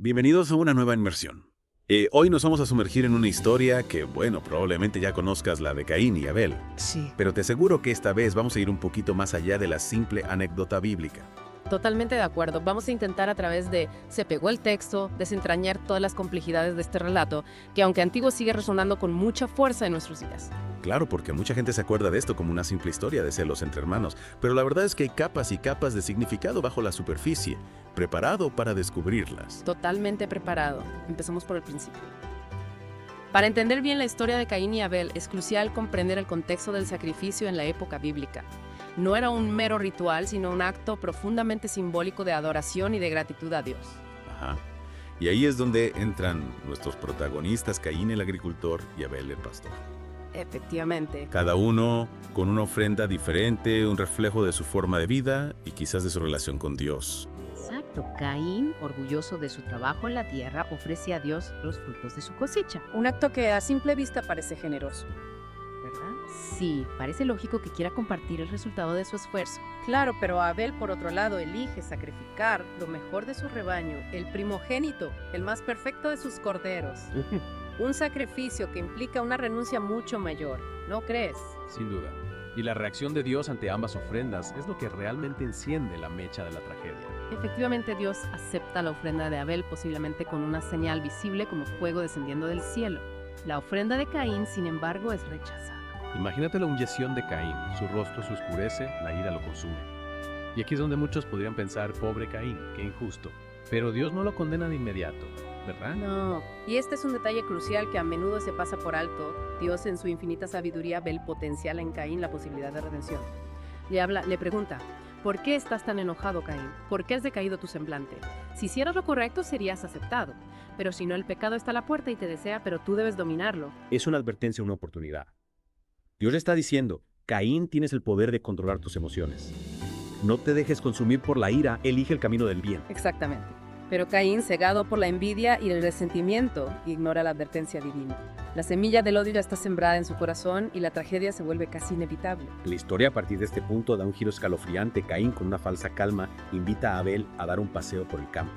Bienvenidos a una nueva inmersión. Hoy nos vamos a sumergir en una historia que, bueno, probablemente ya conozcas, la de Caín y Abel. Sí. Pero te aseguro que esta vez vamos a ir un poquito más allá de la simple anécdota bíblica. Totalmente de acuerdo. Vamos a intentar a través de Se pegó el texto, desentrañar todas las complejidades de este relato, que aunque antiguo sigue resonando con mucha fuerza en nuestros días. Claro, porque mucha gente se acuerda de esto como una simple historia de celos entre hermanos, pero la verdad es que hay capas y capas de significado bajo la superficie, preparado para descubrirlas. Totalmente preparado. Empezamos por el principio. Para entender bien la historia de Caín y Abel, es crucial comprender el contexto del sacrificio en la época bíblica. No era un mero ritual, sino un acto profundamente simbólico de adoración y de gratitud a Dios. Ajá. Y ahí es donde entran nuestros protagonistas, Caín el agricultor y Abel el pastor. Efectivamente. Cada uno con una ofrenda diferente, un reflejo de su forma de vida y quizás de su relación con Dios. Exacto. Caín, orgulloso de su trabajo en la tierra, ofrece a Dios los frutos de su cosecha, Un acto que a simple vista parece generoso. ¿verdad? Sí, parece lógico que quiera compartir el resultado de su esfuerzo. Claro, pero Abel, por otro lado, elige sacrificar lo mejor de su rebaño, el primogénito, el más perfecto de sus corderos. Un sacrificio que implica una renuncia mucho mayor, ¿no crees? Sin duda. Y la reacción de Dios ante ambas ofrendas es lo que realmente enciende la mecha de la tragedia. Efectivamente, Dios acepta la ofrenda de Abel, posiblemente con una señal visible como fuego descendiendo del cielo. La ofrenda de Caín, sin embargo, es rechazada. Imagínate la humillación de Caín. Su rostro se oscurece, la ira lo consume. Y aquí es donde muchos podrían pensar, pobre Caín, qué injusto. Pero Dios no lo condena de inmediato, ¿verdad? No. Y este es un detalle crucial que a menudo se pasa por alto. Dios, en su infinita sabiduría, ve el potencial en Caín, la posibilidad de redención. Le pregunta, ¿por qué estás tan enojado, Caín? ¿Por qué has decaído tu semblante? Si hicieras lo correcto, serías aceptado. Pero si no, el pecado está a la puerta y te desea, pero tú debes dominarlo. Es una advertencia, una oportunidad. Dios le está diciendo, Caín, tienes el poder de controlar tus emociones. No te dejes consumir por la ira, elige el camino del bien. Exactamente. Pero Caín, cegado por la envidia y el resentimiento, ignora la advertencia divina. La semilla del odio ya está sembrada en su corazón y la tragedia se vuelve casi inevitable. La historia a partir de este punto da un giro escalofriante. Caín, con una falsa calma, invita a Abel a dar un paseo por el campo.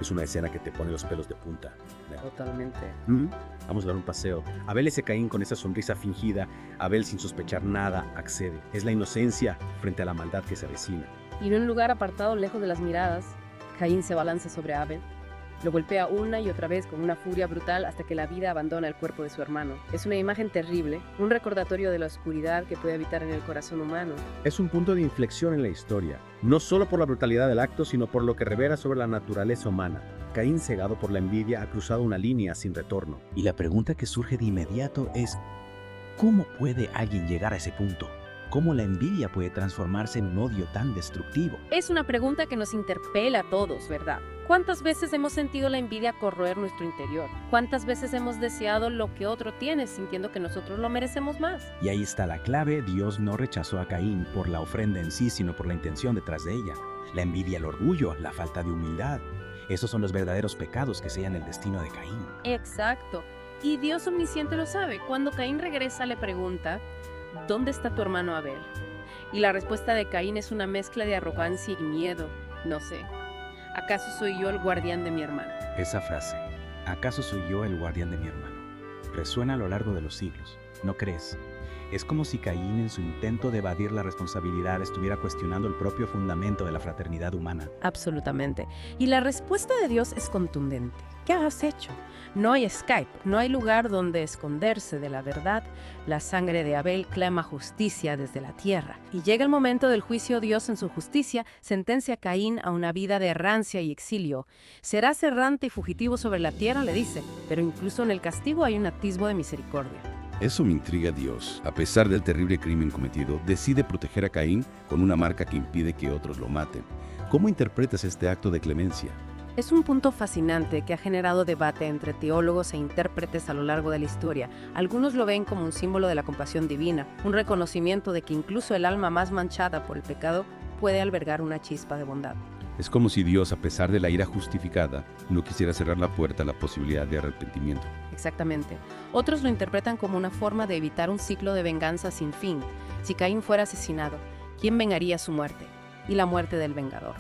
Es una escena que te pone los pelos de punta. Totalmente. Vamos a dar un paseo. Abel ese Caín con esa sonrisa fingida. Abel, sin sospechar nada, accede. Es la inocencia frente a la maldad que se avecina. Y en un lugar apartado, lejos de las miradas, Caín se balanza sobre Abel. Lo golpea una y otra vez con una furia brutal hasta que la vida abandona el cuerpo de su hermano. Es una imagen terrible, un recordatorio de la oscuridad que puede habitar en el corazón humano. Es un punto de inflexión en la historia, no solo por la brutalidad del acto, sino por lo que revela sobre la naturaleza humana. Caín, cegado por la envidia, ha cruzado una línea sin retorno. Y la pregunta que surge de inmediato es, ¿cómo puede alguien llegar a ese punto? ¿Cómo la envidia puede transformarse en un odio tan destructivo? Es una pregunta que nos interpela a todos, ¿verdad? ¿Cuántas veces hemos sentido la envidia corroer nuestro interior? ¿Cuántas veces hemos deseado lo que otro tiene, sintiendo que nosotros lo merecemos más? Y ahí está la clave, Dios no rechazó a Caín por la ofrenda en sí, sino por la intención detrás de ella. La envidia, el orgullo, la falta de humildad. Esos son los verdaderos pecados que sellan el destino de Caín. Exacto. Y Dios omnisciente lo sabe. Cuando Caín regresa, le pregunta, ¿dónde está tu hermano Abel? Y la respuesta de Caín es una mezcla de arrogancia y miedo. No sé. ¿Acaso soy yo el guardián de mi hermano? Esa frase, ¿acaso soy yo el guardián de mi hermano?, resuena a lo largo de los siglos, ¿no crees? Es como si Caín, en su intento de evadir la responsabilidad, estuviera cuestionando el propio fundamento de la fraternidad humana. Absolutamente. Y la respuesta de Dios es contundente. ¿Qué has hecho? No hay escape, no hay lugar donde esconderse de la verdad. La sangre de Abel clama justicia desde la tierra. Y llega el momento del juicio. Dios, en su justicia, sentencia a Caín a una vida de errancia y exilio. Serás errante y fugitivo sobre la tierra, le dice, pero incluso en el castigo hay un atisbo de misericordia. Eso me intriga. Dios, a pesar del terrible crimen cometido, decide proteger a Caín con una marca que impide que otros lo maten. ¿Cómo interpretas este acto de clemencia? Es un punto fascinante que ha generado debate entre teólogos e intérpretes a lo largo de la historia. Algunos lo ven como un símbolo de la compasión divina, un reconocimiento de que incluso el alma más manchada por el pecado puede albergar una chispa de bondad. Es como si Dios, a pesar de la ira justificada, no quisiera cerrar la puerta a la posibilidad de arrepentimiento. Exactamente. Otros lo interpretan como una forma de evitar un ciclo de venganza sin fin. Si Caín fuera asesinado, ¿quién vengaría su muerte? Y la muerte del vengador.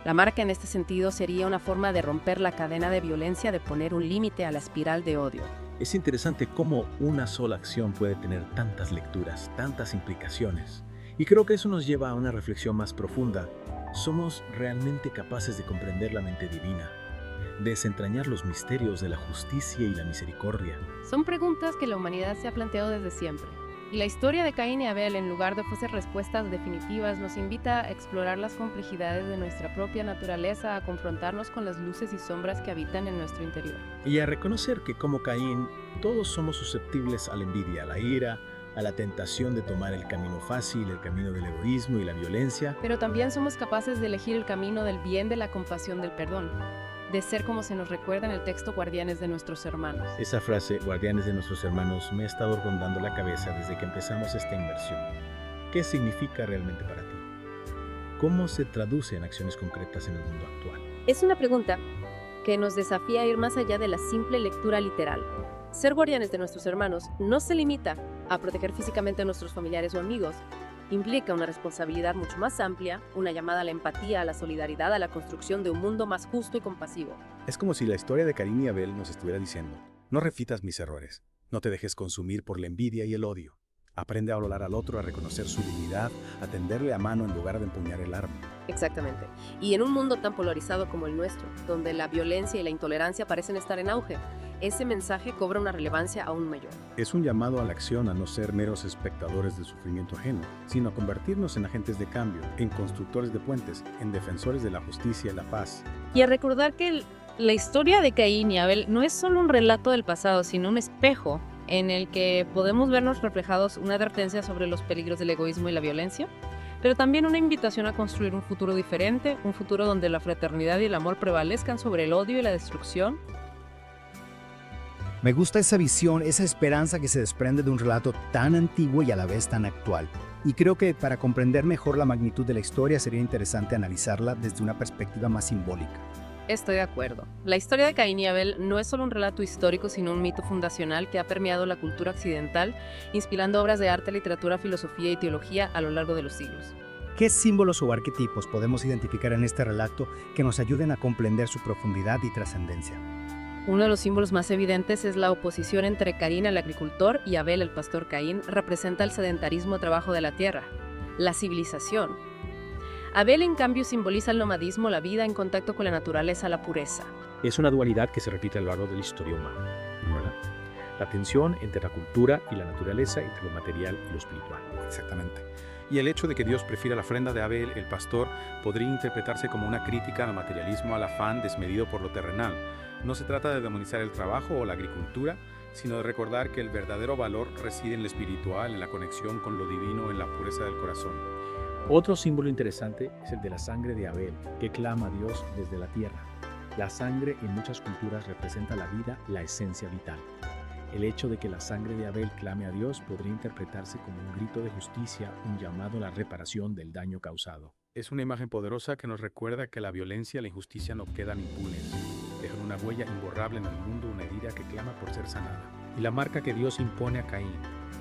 La marca en este sentido sería una forma de romper la cadena de violencia, de poner un límite a la espiral de odio. Es interesante cómo una sola acción puede tener tantas lecturas, tantas implicaciones. Y creo que eso nos lleva a una reflexión más profunda. ¿Somos realmente capaces de comprender la mente divina? De desentrañar los misterios de la justicia y la misericordia? Son preguntas que la humanidad se ha planteado desde siempre. Y la historia de Caín y Abel, en lugar de ofrecer respuestas definitivas, nos invita a explorar las complejidades de nuestra propia naturaleza, a confrontarnos con las luces y sombras que habitan en nuestro interior. Y a reconocer que como Caín, todos somos susceptibles a la envidia, a la ira, a la tentación de tomar el camino fácil, el camino del egoísmo y la violencia. Pero también somos capaces de elegir el camino del bien, de la compasión, del perdón, de ser como se nos recuerda en el texto Guardianes de nuestros hermanos. Esa frase, guardianes de nuestros hermanos, me ha estado rondando la cabeza desde que empezamos esta inmersión. ¿Qué significa realmente para ti? ¿Cómo se traduce en acciones concretas en el mundo actual? Es una pregunta que nos desafía a ir más allá de la simple lectura literal. Ser guardianes de nuestros hermanos no se limita a proteger físicamente a nuestros familiares o amigos. Implica una responsabilidad mucho más amplia, una llamada a la empatía, a la solidaridad, a la construcción de un mundo más justo y compasivo. Es como si la historia de Caín y Abel nos estuviera diciendo: no repitas mis errores, no te dejes consumir por la envidia y el odio. Aprende a valorar al otro, a reconocer su dignidad, a tenderle a mano en lugar de empuñar el arma. Exactamente. Y en un mundo tan polarizado como el nuestro, donde la violencia y la intolerancia parecen estar en auge, ese mensaje cobra una relevancia aún mayor. Es un llamado a la acción, a no ser meros espectadores del sufrimiento ajeno, sino a convertirnos en agentes de cambio, en constructores de puentes, en defensores de la justicia y la paz. Y a recordar que la historia de Caín y Abel no es solo un relato del pasado, sino un espejo en el que podemos vernos reflejados, una advertencia sobre los peligros del egoísmo y la violencia, pero también una invitación a construir un futuro diferente, un futuro donde la fraternidad y el amor prevalezcan sobre el odio y la destrucción. Me gusta esa visión, esa esperanza que se desprende de un relato tan antiguo y a la vez tan actual. Y creo que para comprender mejor la magnitud de la historia sería interesante analizarla desde una perspectiva más simbólica. Estoy de acuerdo. La historia de Caín y Abel no es solo un relato histórico, sino un mito fundacional que ha permeado la cultura occidental, inspirando obras de arte, literatura, filosofía y teología a lo largo de los siglos. ¿Qué símbolos o arquetipos podemos identificar en este relato que nos ayuden a comprender su profundidad y trascendencia? Uno de los símbolos más evidentes es la oposición entre Caín, el agricultor, y Abel, el pastor. Caín representa el sedentarismo, trabajo de la tierra, la civilización. Abel, en cambio, simboliza el nomadismo, la vida en contacto con la naturaleza, la pureza. Es una dualidad que se repite a lo largo de la historia humana, ¿verdad? La tensión entre la cultura y la naturaleza, entre lo material y lo espiritual. Exactamente. Y el hecho de que Dios prefiera la ofrenda de Abel, el pastor, podría interpretarse como una crítica al materialismo, al afán desmedido por lo terrenal. No se trata de demonizar el trabajo o la agricultura, sino de recordar que el verdadero valor reside en lo espiritual, en la conexión con lo divino, en la pureza del corazón. Otro símbolo interesante es el de la sangre de Abel, que clama a Dios desde la tierra. La sangre en muchas culturas representa la vida, la esencia vital. El hecho de que la sangre de Abel clame a Dios podría interpretarse como un grito de justicia, un llamado a la reparación del daño causado. Es una imagen poderosa que nos recuerda que la violencia y la injusticia no quedan impunes. Dejan una huella imborrable en el mundo, una herida que clama por ser sanada. Y la marca que Dios impone a Caín,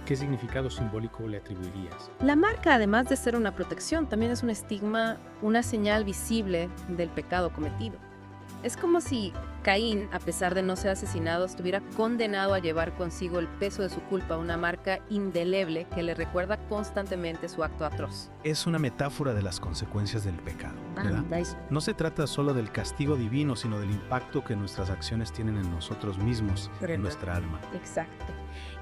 ¿qué significado simbólico le atribuirías? La marca, además de ser una protección, también es un estigma, una señal visible del pecado cometido. Es como si Caín, a pesar de no ser asesinado, estuviera condenado a llevar consigo el peso de su culpa, una marca indeleble que le recuerda constantemente su acto atroz. Es una metáfora de las consecuencias del pecado, ¿verdad? No se trata solo del castigo divino, sino del impacto que nuestras acciones tienen en nosotros mismos, en nuestra alma. Exacto.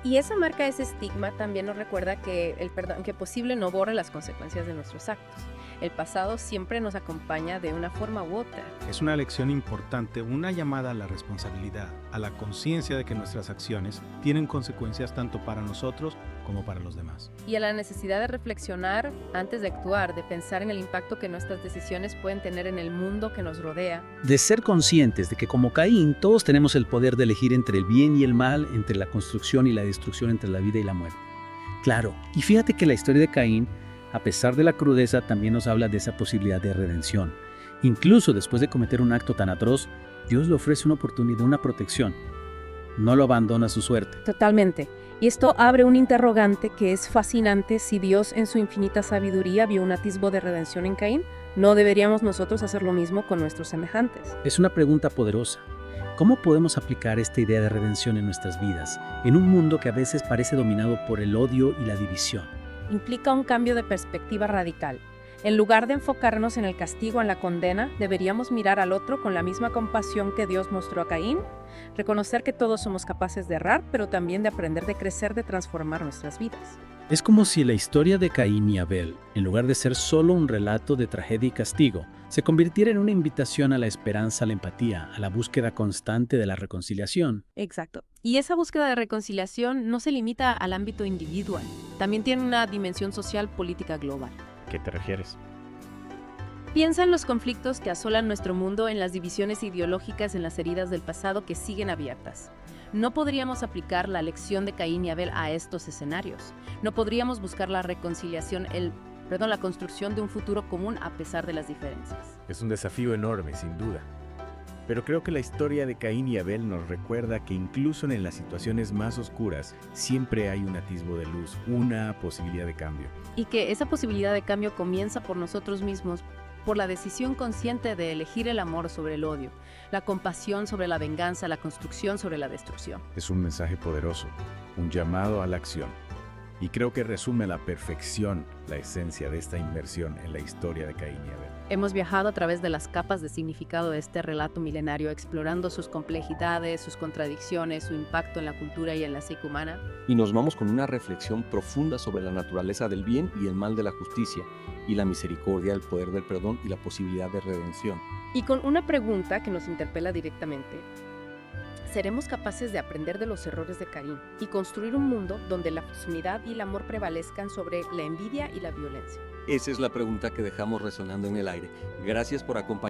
Y esa marca, ese estigma, también nos recuerda que el perdón que posible no borre las consecuencias de nuestros actos. El pasado siempre nos acompaña de una forma u otra. Es una lección importante, una llamada a la responsabilidad, a la conciencia de que nuestras acciones tienen consecuencias tanto para nosotros como para los demás. Y a la necesidad de reflexionar antes de actuar, de pensar en el impacto que nuestras decisiones pueden tener en el mundo que nos rodea. De ser conscientes de que como Caín todos tenemos el poder de elegir entre el bien y el mal, entre la construcción y la destrucción, entre la vida y la muerte. Claro, y fíjate que la historia de Caín, a pesar de la crudeza, también nos habla de esa posibilidad de redención. Incluso después de cometer un acto tan atroz, Dios le ofrece una oportunidad, una protección. No lo abandona a su suerte. Totalmente. Y esto abre un interrogante que es fascinante: si Dios en su infinita sabiduría vio un atisbo de redención en Caín, ¿No deberíamos nosotros hacer lo mismo con nuestros semejantes? Es una pregunta poderosa. ¿Cómo podemos aplicar esta idea de redención en nuestras vidas, en un mundo que a veces parece dominado por el odio y la división? Implica un cambio de perspectiva radical. En lugar de enfocarnos en el castigo, en la condena, deberíamos mirar al otro con la misma compasión que Dios mostró a Caín, reconocer que todos somos capaces de errar, pero también de aprender, de crecer, de transformar nuestras vidas. Es como si la historia de Caín y Abel, en lugar de ser solo un relato de tragedia y castigo, se convirtiera en una invitación a la esperanza, a la empatía, a la búsqueda constante de la reconciliación. Exacto. Y esa búsqueda de reconciliación no se limita al ámbito individual, también tiene una dimensión social, política global. ¿A qué te refieres? Piensa en los conflictos que asolan nuestro mundo, en las divisiones ideológicas, en las heridas del pasado que siguen abiertas. No podríamos aplicar la lección de Caín y Abel a estos escenarios. No podríamos buscar la reconciliación, la construcción de un futuro común a pesar de las diferencias. Es un desafío enorme, sin duda. Pero creo que la historia de Caín y Abel nos recuerda que incluso en las situaciones más oscuras siempre hay un atisbo de luz, una posibilidad de cambio. Y que esa posibilidad de cambio comienza por nosotros mismos, por la decisión consciente de elegir el amor sobre el odio, la compasión sobre la venganza, la construcción sobre la destrucción. Es un mensaje poderoso, un llamado a la acción. Y creo que resume a la perfección la esencia de esta inmersión en la historia de Caín y Abel. Hemos viajado a través de las capas de significado de este relato milenario, explorando sus complejidades, sus contradicciones, su impacto en la cultura y en la psique humana. Y nos vamos con una reflexión profunda sobre la naturaleza del bien y el mal de la justicia, y la misericordia, el poder del perdón y la posibilidad de redención. Y con una pregunta que nos interpela directamente. ¿Seremos capaces de aprender de los errores de Caín y construir un mundo donde la unidad y el amor prevalezcan sobre la envidia y la violencia? Esa es la pregunta que dejamos resonando en el aire. Gracias por acompañarnos.